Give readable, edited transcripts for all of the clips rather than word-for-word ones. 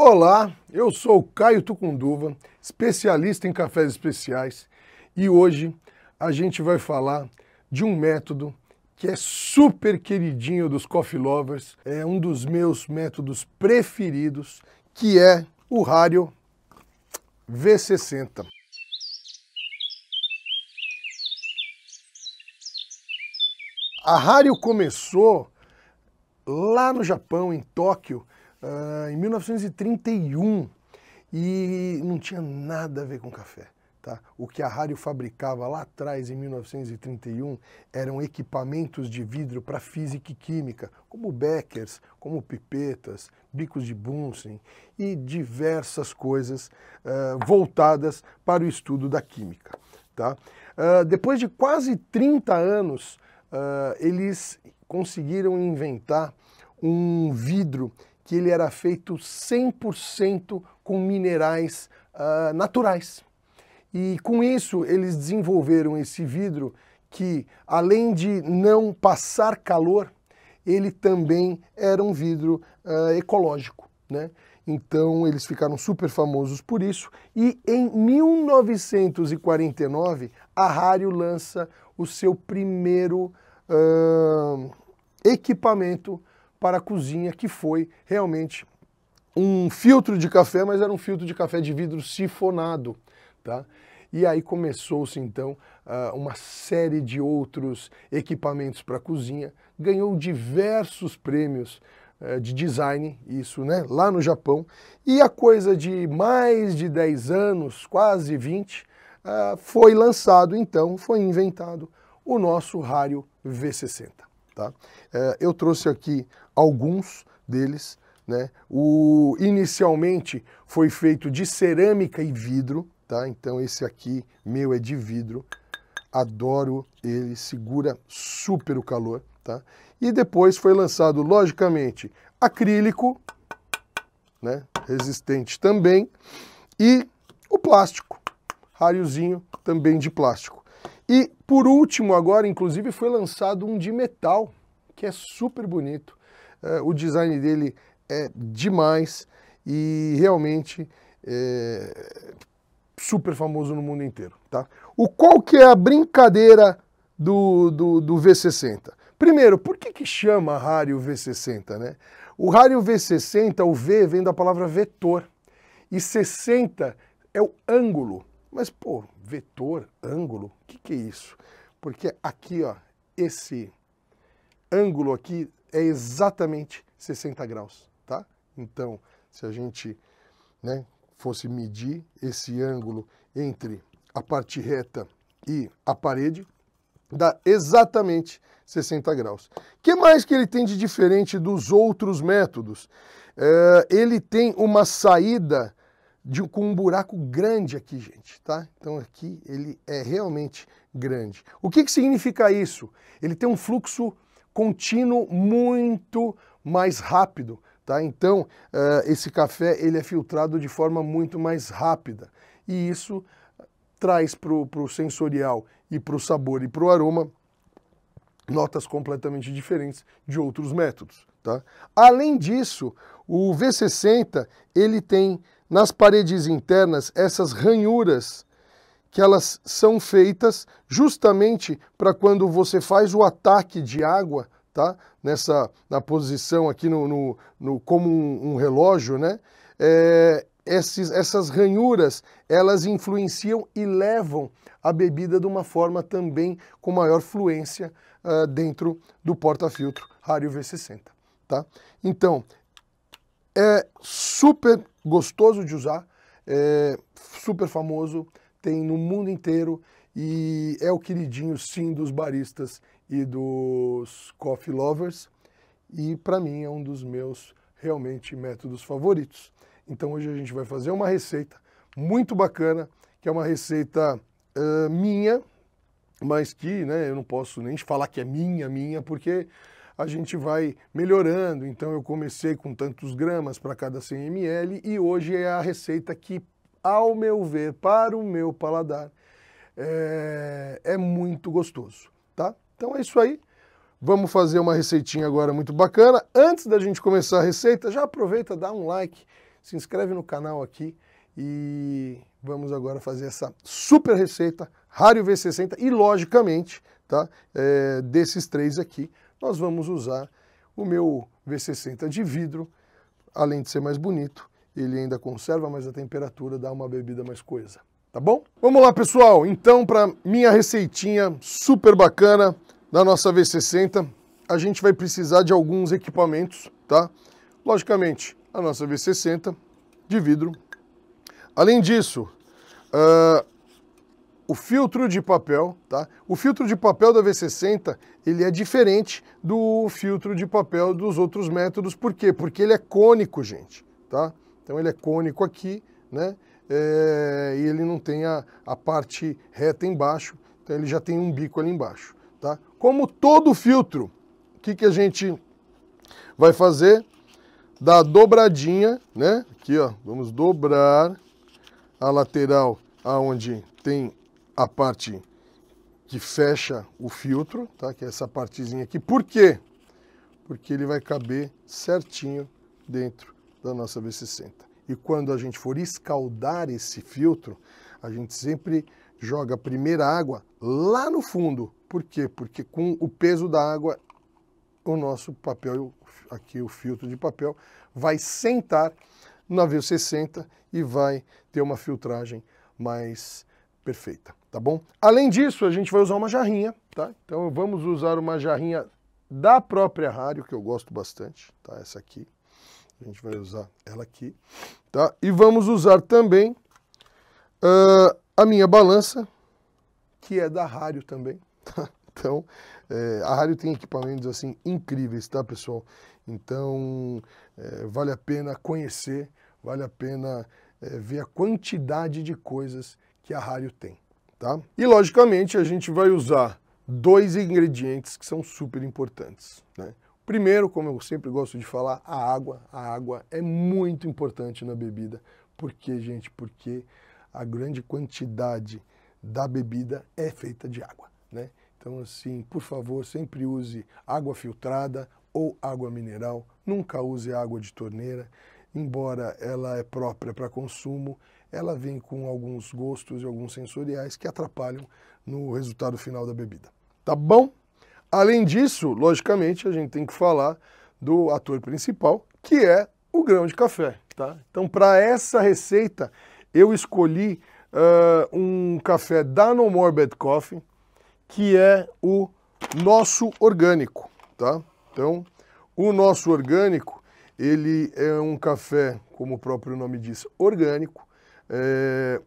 Olá, eu sou o Caio Tucunduva, especialista em cafés especiais, e hoje a gente vai falar de um método que é super queridinho dos coffee lovers, é um dos meus métodos preferidos, que é o Hario V60. A Hario começou lá no Japão, em Tóquio, em 1931, e não tinha nada a ver com café. Tá? O que a Hario fabricava lá atrás, em 1931, eram equipamentos de vidro para física e química, como beckers, como pipetas, bicos de Bunsen e diversas coisas voltadas para o estudo da química. Tá? Depois de quase 30 anos, eles conseguiram inventar um vidro que ele era feito 100% com minerais naturais. E com isso eles desenvolveram esse vidro que, além de não passar calor, ele também era um vidro ecológico, né? Então eles ficaram super famosos por isso, e em 1949 a Hario lança o seu primeiro equipamento para a cozinha, que foi realmente um filtro de café, mas era um filtro de café de vidro sifonado. Tá? E aí começou-se então uma série de outros equipamentos para a cozinha, ganhou diversos prêmios de design, isso, né, lá no Japão, e a coisa de mais de 10 anos, quase 20, foi lançado então, foi inventado o nosso Hario V60. Tá? Eu trouxe aqui alguns deles, né? Inicialmente foi feito de cerâmica e vidro, tá? Então esse aqui meu é de vidro, adoro ele, segura super o calor, tá? E depois foi lançado, logicamente, acrílico, né? Resistente também, e o plástico, Hariozinho também de plástico. E por último agora, inclusive, foi lançado um de metal, que é super bonito. O design dele é demais e realmente super famoso no mundo inteiro. Tá? Qual que é a brincadeira do V60? Primeiro, por que chama Hario V60? Né? O Hario V60, o V vem da palavra vetor, e 60 é o ângulo. Mas, pô, vetor, ângulo, o que é isso? Porque aqui, ó, esse ângulo aqui é exatamente 60 graus, tá? Então, se a gente, né, fosse medir esse ângulo entre a parte reta e a parede, dá exatamente 60 graus. O que mais que ele tem de diferente dos outros métodos? Ele tem uma saída com um buraco grande aqui, gente, tá? Então aqui ele é realmente grande. O que significa isso? Ele tem um fluxo contínuo muito mais rápido, tá? Então esse café ele é filtrado de forma muito mais rápida, e isso traz para o sensorial e para o sabor e para o aroma notas completamente diferentes de outros métodos, tá? Além disso, o V60 ele tem nas paredes internas essas ranhuras, que elas são feitas justamente para quando você faz o ataque de água, tá? Na posição aqui como um relógio, né? Essas ranhuras, elas influenciam e levam a bebida de uma forma também com maior fluência dentro do porta-filtro Hario V60, tá? Então, é super gostoso de usar, é super famoso, tem no mundo inteiro e é o queridinho, sim, dos baristas e dos coffee lovers, e para mim é um dos meus realmente métodos favoritos. Então hoje a gente vai fazer uma receita muito bacana, que é uma receita minha, mas que, né, eu não posso nem falar que é minha, porque a gente vai melhorando. Então eu comecei com tantos gramas para cada 100 ml e hoje é a receita que, ao meu ver, para o meu paladar, é muito gostoso, tá? Então é isso aí. Vamos fazer uma receitinha agora muito bacana. Antes da gente começar a receita, já aproveita, dá um like, se inscreve no canal aqui e vamos agora fazer essa super receita Hario V60 e, logicamente, tá? Desses três aqui, nós vamos usar o meu V60 de vidro, além de ser mais bonito, ele ainda conserva mais a temperatura, dá uma bebida mais coesa, tá bom? Vamos lá, pessoal, então para minha receitinha super bacana da nossa V60, a gente vai precisar de alguns equipamentos, tá? Logicamente, a nossa V60 de vidro. Além disso, o filtro de papel, tá? O filtro de papel da V60, ele é diferente do filtro de papel dos outros métodos. Por quê? Porque ele é cônico, gente, tá? Então ele é cônico aqui, né? E ele não tem a parte reta embaixo, então ele já tem um bico ali embaixo, tá? Como todo filtro, o que a gente vai fazer? Dá a dobradinha, né? Aqui, ó, vamos dobrar a lateral aonde tem a parte que fecha o filtro, tá? Que é essa partezinha aqui. Por quê? Porque ele vai caber certinho dentro da nossa V60. E quando a gente for escaldar esse filtro, a gente sempre joga a primeira água lá no fundo. Por quê? Porque com o peso da água, o nosso papel, aqui o filtro de papel, vai sentar na V60 e vai ter uma filtragem mais perfeita, tá bom? Além disso, a gente vai usar uma jarrinha, tá? Então vamos usar uma jarrinha da própria Hario, que eu gosto bastante, tá? Essa aqui, a gente vai usar ela aqui, tá? E vamos usar também a minha balança, que é da Hario também, tá? Então, a Hario tem equipamentos assim incríveis, tá, pessoal? Então, vale a pena conhecer, vale a pena ver a quantidade de coisas que a Hario tem, tá? E, logicamente, a gente vai usar dois ingredientes que são super importantes, né? Primeiro, como eu sempre gosto de falar, a água. A água é muito importante na bebida. Por quê, gente? Porque a grande quantidade da bebida é feita de água, né? Então, assim, por favor, sempre use água filtrada ou água mineral. Nunca use água de torneira. Embora ela é própria para consumo, ela vem com alguns gostos e alguns sensoriais que atrapalham no resultado final da bebida. Tá bom? Além disso, logicamente, a gente tem que falar do ator principal, que é o grão de café, tá? Então, para essa receita, eu escolhi um café da No More Bad Coffee, que é o nosso orgânico, tá? Então, o nosso orgânico, ele é um café, como o próprio nome diz, orgânico. É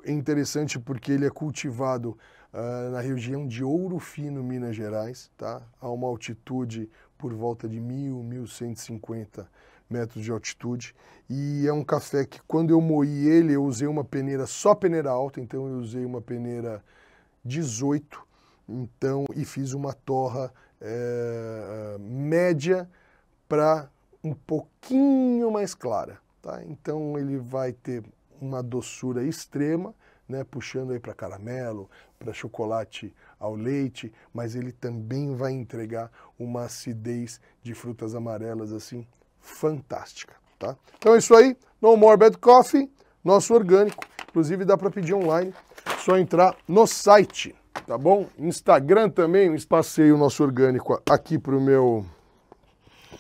interessante porque ele é cultivado na região de Ouro Fino, Minas Gerais, tá? A uma altitude por volta de 1.150 metros de altitude. E é um café que, quando eu moí ele, eu usei uma peneira, só peneira alta, então eu usei uma peneira 18, então, e fiz uma torra média para um pouquinho mais clara, tá? Então ele vai ter uma doçura extrema, né, puxando aí para caramelo, para chocolate ao leite, mas ele também vai entregar uma acidez de frutas amarelas assim fantástica, tá? Então é isso aí, No More Bad Coffee, nosso orgânico, inclusive dá para pedir online, só entrar no site, tá bom? Instagram também, passei o nosso orgânico aqui para o meu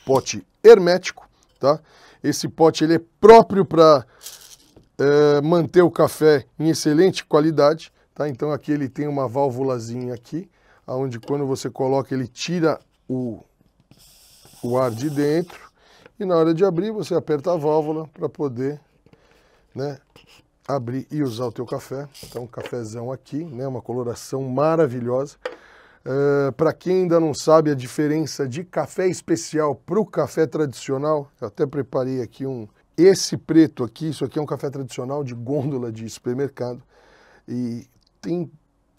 pote hermético, tá? Esse pote ele é próprio para manter o café em excelente qualidade, tá? Então aqui ele tem uma válvulazinha aqui, onde quando você coloca ele tira o ar de dentro, e na hora de abrir você aperta a válvula para poder, né, abrir e usar o teu café. Então, um cafezão aqui, né, uma coloração maravilhosa. Para quem ainda não sabe a diferença de café especial para o café tradicional, eu até preparei aqui esse preto aqui, isso aqui é um café tradicional de gôndola de supermercado, e tem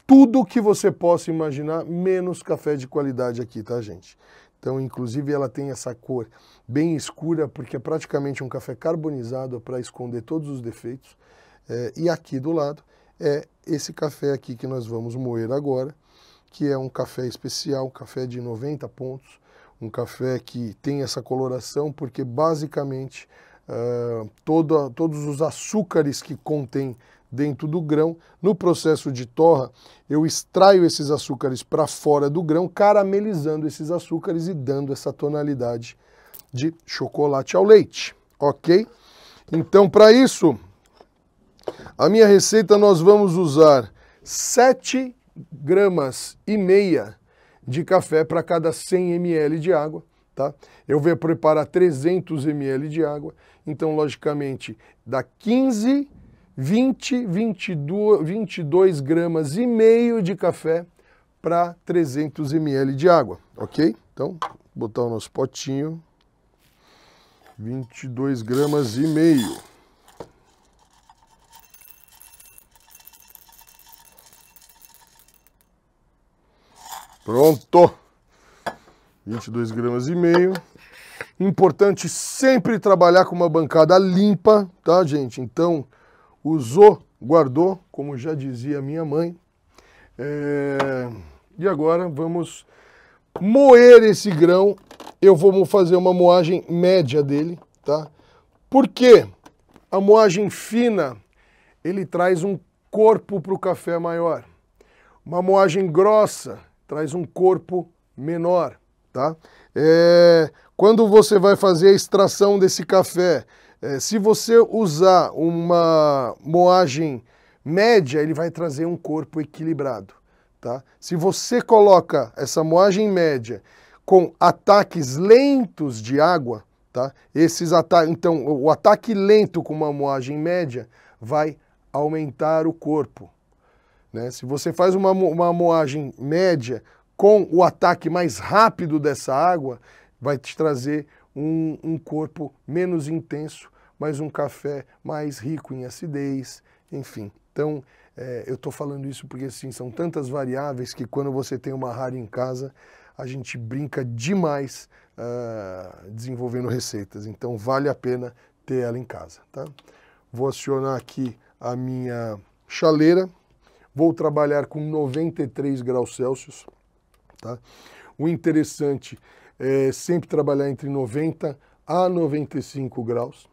tudo o que você possa imaginar, menos café de qualidade aqui, tá, gente? Então, inclusive, ela tem essa cor bem escura, porque é praticamente um café carbonizado para esconder todos os defeitos. E aqui do lado é esse café aqui que nós vamos moer agora, que é um café especial, um café de 90 pontos, um café que tem essa coloração, porque basicamente todos os açúcares que contém dentro do grão. No processo de torra, eu extraio esses açúcares para fora do grão, caramelizando esses açúcares e dando essa tonalidade de chocolate ao leite, ok? Então, para isso, a minha receita nós vamos usar 7,5 gramas de café para cada 100 ml de água, tá? Eu vou preparar 300 ml de água, então, logicamente, dá 15, 20, 22 gramas e meio de café para 300 ml de água, ok? Então, vou botar o nosso potinho, 22 gramas e meio. Pronto! 22 gramas e meio. Importante sempre trabalhar com uma bancada limpa, tá, gente? Então, usou, guardou, como já dizia minha mãe. E agora vamos moer esse grão. Eu vou fazer uma moagem média dele, tá? Por quê? A moagem fina, ele traz um corpo para o café maior. Uma moagem grossa traz um corpo menor, tá? Quando você vai fazer a extração desse café, se você usar uma moagem média, ele vai trazer um corpo equilibrado, tá? Se você coloca essa moagem média com ataques lentos de água, tá? Então, o ataque lento com uma moagem média vai aumentar o corpo, né? Se você faz uma moagem média com o ataque mais rápido dessa água, vai te trazer um corpo menos intenso, mas um café mais rico em acidez, enfim. Então, eu estou falando isso porque assim, são tantas variáveis que quando você tem uma Hario em casa, a gente brinca demais desenvolvendo receitas. Então, vale a pena ter ela em casa, tá? Vou acionar aqui a minha chaleira. Vou trabalhar com 93 graus Celsius, tá? O interessante é sempre trabalhar entre 90 a 95 graus.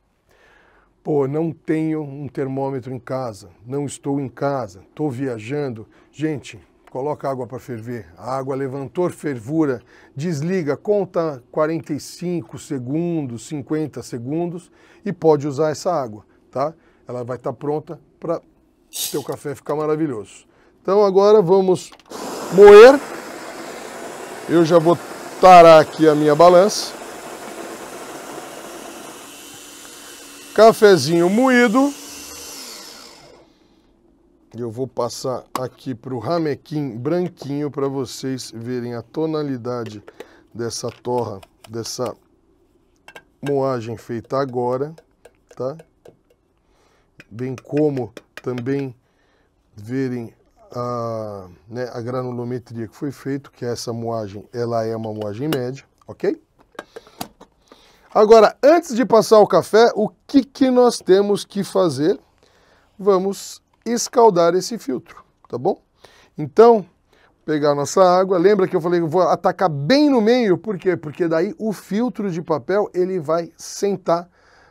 Pô, não tenho um termômetro em casa, não estou em casa, estou viajando. Gente, coloca água para ferver. A água levantou fervura, desliga, conta 45 segundos, 50 segundos e pode usar essa água, tá? Ela vai estar pronta para seu café ficar maravilhoso. Então agora vamos moer. Eu já vou tarar aqui a minha balança. Cafezinho moído. Eu vou passar aqui para o ramequim branquinho para vocês verem a tonalidade dessa torra, dessa moagem feita agora, tá? Bem como também verem a granulometria que foi feito, que essa moagem, ela é uma moagem média, ok? Agora, antes de passar o café, o que nós temos que fazer? Vamos escaldar esse filtro, tá bom? Então, pegar a nossa água, lembra que eu falei que eu vou atacar bem no meio, por quê? Porque daí o filtro de papel, ele vai sentar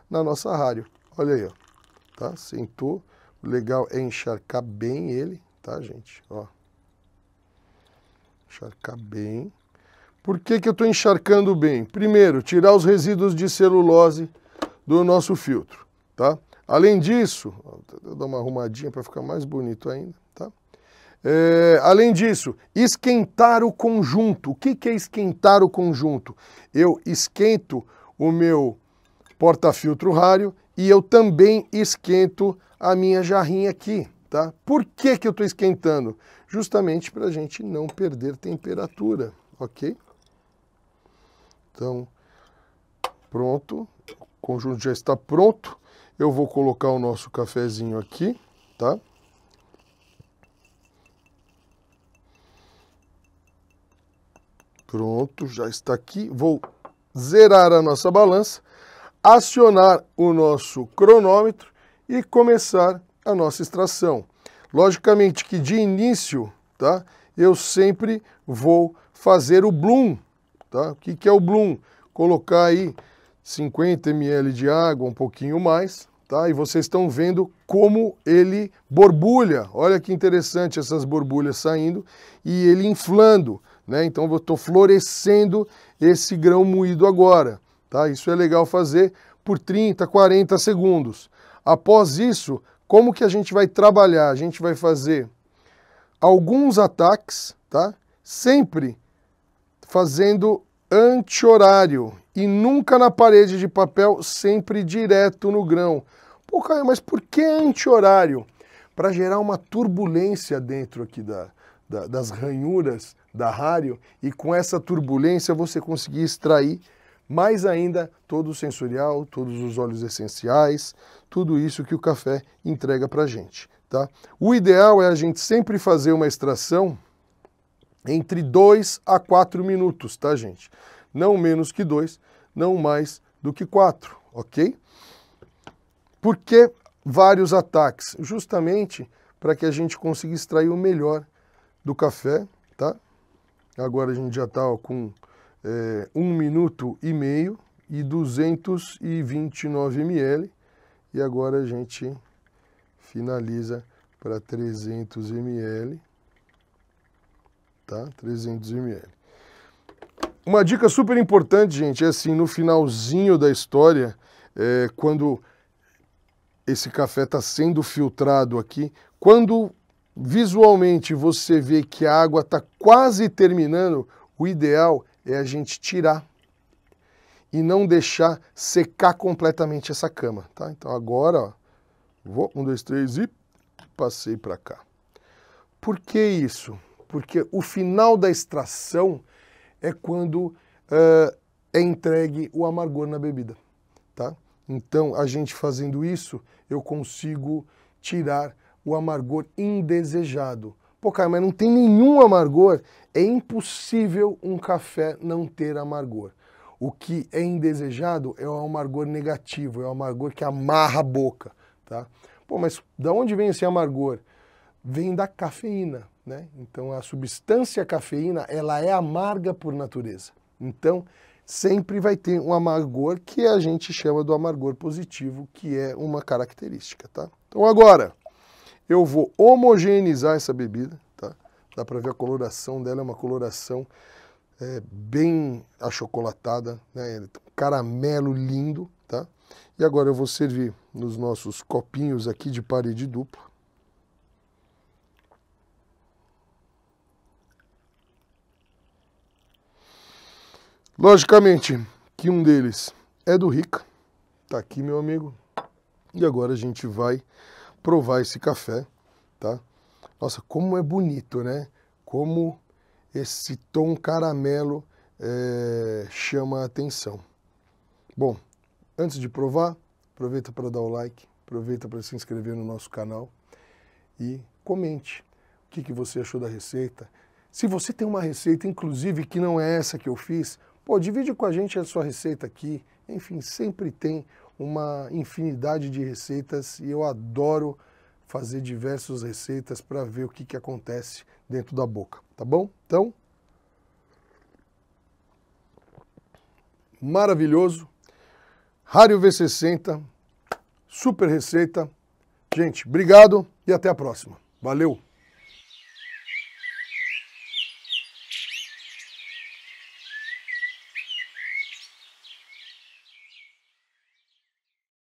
na nossa Hario. Olha aí, ó, tá? Sentou. O legal é encharcar bem ele, tá, gente? Ó. Encharcar bem. Por que eu estou encharcando bem? Primeiro, tirar os resíduos de celulose do nosso filtro, tá? Além disso, vou dar uma arrumadinha para ficar mais bonito ainda, tá? Além disso, esquentar o conjunto. O que é esquentar o conjunto? Eu esquento o meu porta-filtro Hario e eu também esquento a minha jarrinha aqui, tá? Por que eu estou esquentando? Justamente para a gente não perder temperatura, ok? Então, pronto, o conjunto já está pronto. Eu vou colocar o nosso cafezinho aqui, tá? Pronto, já está aqui. Vou zerar a nossa balança, acionar o nosso cronômetro e começar a nossa extração. Logicamente que de início, tá? Eu sempre vou fazer o bloom, tá? O que é o bloom? Colocar aí 50 ml de água, um pouquinho mais, tá? E vocês estão vendo como ele borbulha. Olha que interessante essas borbulhas saindo e ele inflando, né? Então eu estou florescendo esse grão moído agora, tá? Isso é legal fazer por 30, 40 segundos. Após isso, como que a gente vai trabalhar? A gente vai fazer alguns ataques, tá? Sempre fazendo anti-horário e nunca na parede de papel, sempre direto no grão. Pô, Caio, mas por que anti-horário? Para gerar uma turbulência dentro aqui das ranhuras da Hario e com essa turbulência você conseguir extrair mais ainda todo o sensorial, todos os óleos essenciais, tudo isso que o café entrega para a gente, tá? O ideal é a gente sempre fazer uma extração entre 2 a 4 minutos, tá, gente? Não menos que 2, não mais do que 4, ok? Por que vários ataques? Justamente para que a gente consiga extrair o melhor do café, tá? Agora a gente já está com 1 minuto e meio e 229 ml. E agora a gente finaliza para 300 ml. Tá? 300 ml. Uma dica super importante, gente, é assim, no finalzinho da história, quando esse café está sendo filtrado aqui, quando visualmente você vê que a água está quase terminando, o ideal é a gente tirar e não deixar secar completamente essa cama, tá? Então agora, ó, vou, 1, 2, 3 e passei para cá. Por que isso? Porque o final da extração é quando é entregue o amargor na bebida, tá? Então, a gente fazendo isso, eu consigo tirar o amargor indesejado. Pô, cara, mas não tem nenhum amargor? É impossível um café não ter amargor. O que é indesejado é o amargor negativo, é o amargor que amarra a boca, tá? Pô, mas da onde vem esse amargor? Vem da cafeína, né? Então a substância cafeína, ela é amarga por natureza. Então sempre vai ter um amargor que a gente chama do amargor positivo, que é uma característica, tá? Então agora eu vou homogeneizar essa bebida, tá? Dá para ver a coloração dela, é uma coloração bem achocolatada, né? Caramelo lindo, tá? E agora eu vou servir nos nossos copinhos aqui de parede dupla. Logicamente que um deles é do Rica, tá aqui, meu amigo. E agora a gente vai provar esse café, tá? Nossa, como é bonito, né? Como esse tom caramelo chama a atenção. Bom, antes de provar, aproveita para dar o like, aproveita para se inscrever no nosso canal e comente o que você achou da receita. Se você tem uma receita, inclusive, que não é essa que eu fiz, pô, divide com a gente a sua receita aqui. Enfim, sempre tem uma infinidade de receitas e eu adoro fazer diversas receitas para ver o que acontece dentro da boca, tá bom? Então, maravilhoso. Hario V60, super receita. Gente, obrigado e até a próxima. Valeu!